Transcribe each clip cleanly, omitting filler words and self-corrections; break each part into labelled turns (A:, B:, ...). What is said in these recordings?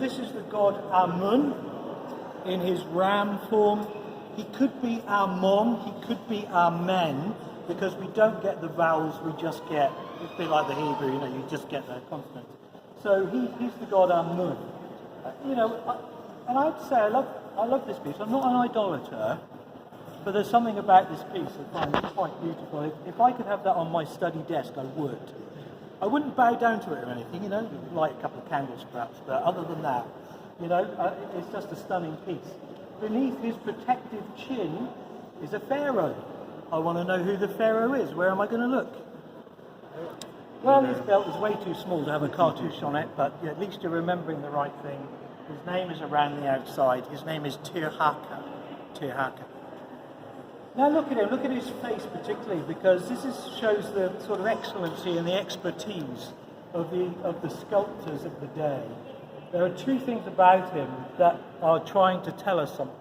A: This is the god Amun in his ram form. He could be Ammon, he could be Amen, because we don't get the vowels, we just get, it's a bit like the Hebrew, you just get the consonant. So he's the god Amun. And I'd say I love this piece. I'm not an idolater, but there's something about this piece I find quite beautiful. If I could have that on my study desk, I would. I wouldn't bow down to it or anything, light a couple of candles perhaps, but other than that, it's just a stunning piece. Beneath his protective chin is a pharaoh. I want to know who the pharaoh is. Where am I going to look? Well, his belt is way too small to have a cartouche on it, but at least you're remembering the right thing. His name is around the outside. His name is Taharqa. Now look at him. Look at his face particularly, because this shows the sort of excellency and the expertise of the sculptors of the day. There are two things about him that are trying to tell us something.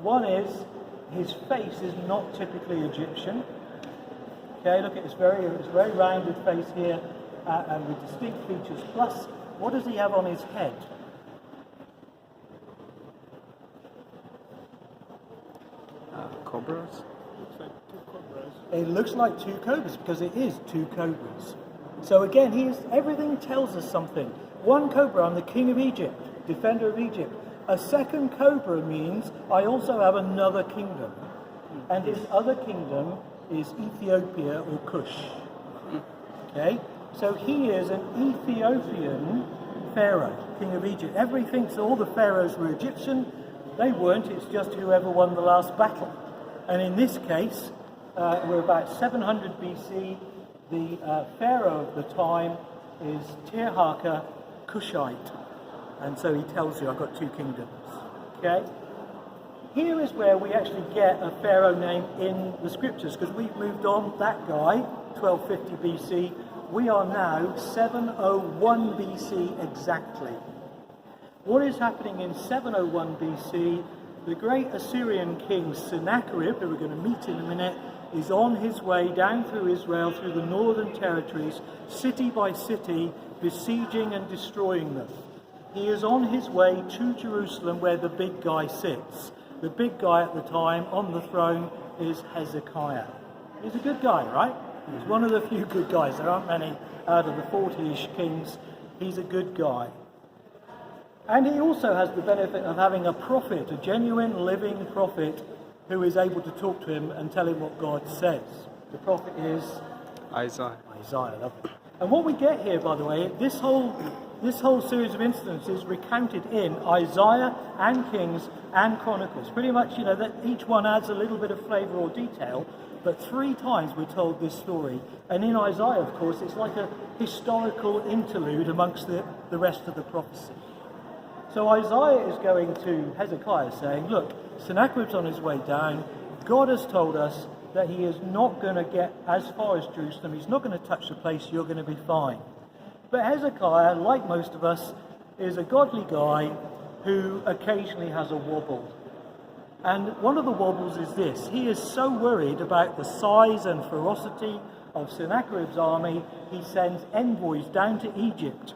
A: One is his face is not typically Egyptian. Okay, look at his very rounded face here, and with distinct features. Plus, what does he have on his head?
B: Cobras?
C: Looks like two cobras.
A: It looks like two cobras because it is two cobras. So again, everything tells us something. One cobra, I'm the king of Egypt, defender of Egypt. A second cobra means I also have another kingdom. And his other kingdom is Ethiopia or Cush. Okay? So he is an Ethiopian pharaoh, king of Egypt. Everybody thinks all the pharaohs were Egyptian. They weren't, it's just whoever won the last battle. And in this case, we're about 700 BC. The pharaoh of the time is Taharqa Cushite. And so he tells you, I've got two kingdoms. Okay? Here is where we actually get a pharaoh name in the scriptures, because we've moved on. That guy, 1250 BC. We are now 701 BC exactly. What is happening in 701 BC? The great Assyrian king Sennacherib, who we're going to meet in a minute, is on his way down through Israel, through the northern territories, city by city, besieging and destroying them. He is on his way to Jerusalem, where the big guy sits. The big guy at the time on the throne is Hezekiah. He's a good guy, right? He's one of the few good guys. There aren't many out of the 40-ish kings. He's a good guy. And he also has the benefit of having a prophet, a genuine living prophet, who is able to talk to him and tell him what God says. The prophet is
B: Isaiah.
A: Lovely. And what we get here, by the way, this whole series of incidents is recounted in Isaiah and Kings and Chronicles. Pretty much, that each one adds a little bit of flavour or detail, but 3 times we're told this story. And in Isaiah, of course, it's like a historical interlude amongst the rest of the prophecy. So Isaiah is going to Hezekiah saying, look, Sennacherib's on his way down. God has told us that he is not going to get as far as Jerusalem. He's not going to touch the place. You're going to be fine. But Hezekiah, like most of us, is a godly guy who occasionally has a wobble. And one of the wobbles is this. He is so worried about the size and ferocity of Sennacherib's army, he sends envoys down to Egypt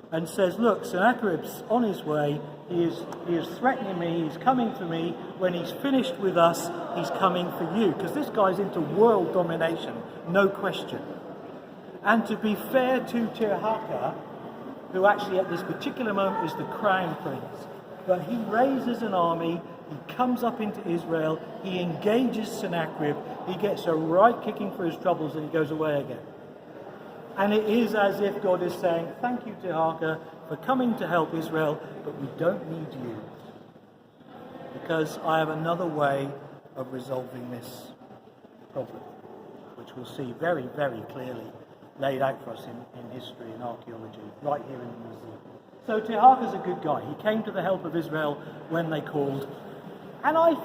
A: and says, look, Sennacherib's on his way, he is threatening me, he's coming for me. When he's finished with us, he's coming for you. Because this guy's into world domination, no question. And to be fair to Taharqa, who actually at this particular moment is the crown prince, but he raises an army, he comes up into Israel, he engages Sennacherib, he gets a right kicking for his troubles, and he goes away again. And it is as if God is saying, thank you, Taharqa, for coming to help Israel, but we don't need you, because I have another way of resolving this problem, which we'll see very, very clearly laid out for us in history and archaeology, right here in the museum. So Taharqa's a good guy. He came to the help of Israel when they called. And I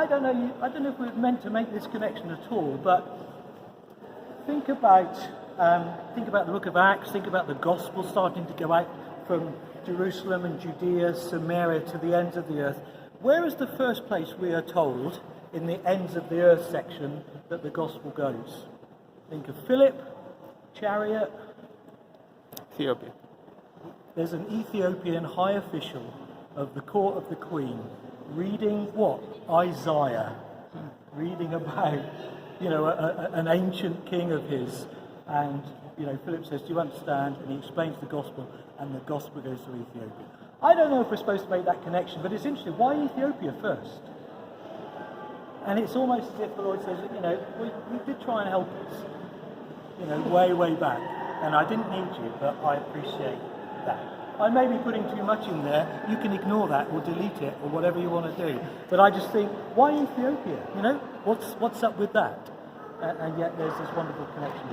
A: don't know if we're meant to make this connection at all, but think about the book of Acts, think about the gospel starting to go out from Jerusalem and Judea, Samaria to the ends of the earth. Where is the first place we are told in the ends of the earth section that the gospel goes? Think of Philip, chariot.
B: Ethiopia.
A: there's an Ethiopian high official of the court of the queen reading what? Isaiah. Reading about, an ancient king of his. And, Philip says, do you understand? And he explains the gospel, and the gospel goes to Ethiopia. I don't know if we're supposed to make that connection, but it's interesting. Why Ethiopia first? And it's almost as if the Lord says, we did try and help us, way, way back. And I didn't need you, but I appreciate that. I may be putting too much in there. You can ignore that or delete it or whatever you want to do. But I just think, why Ethiopia? What's up with that? And yet there's this wonderful connection.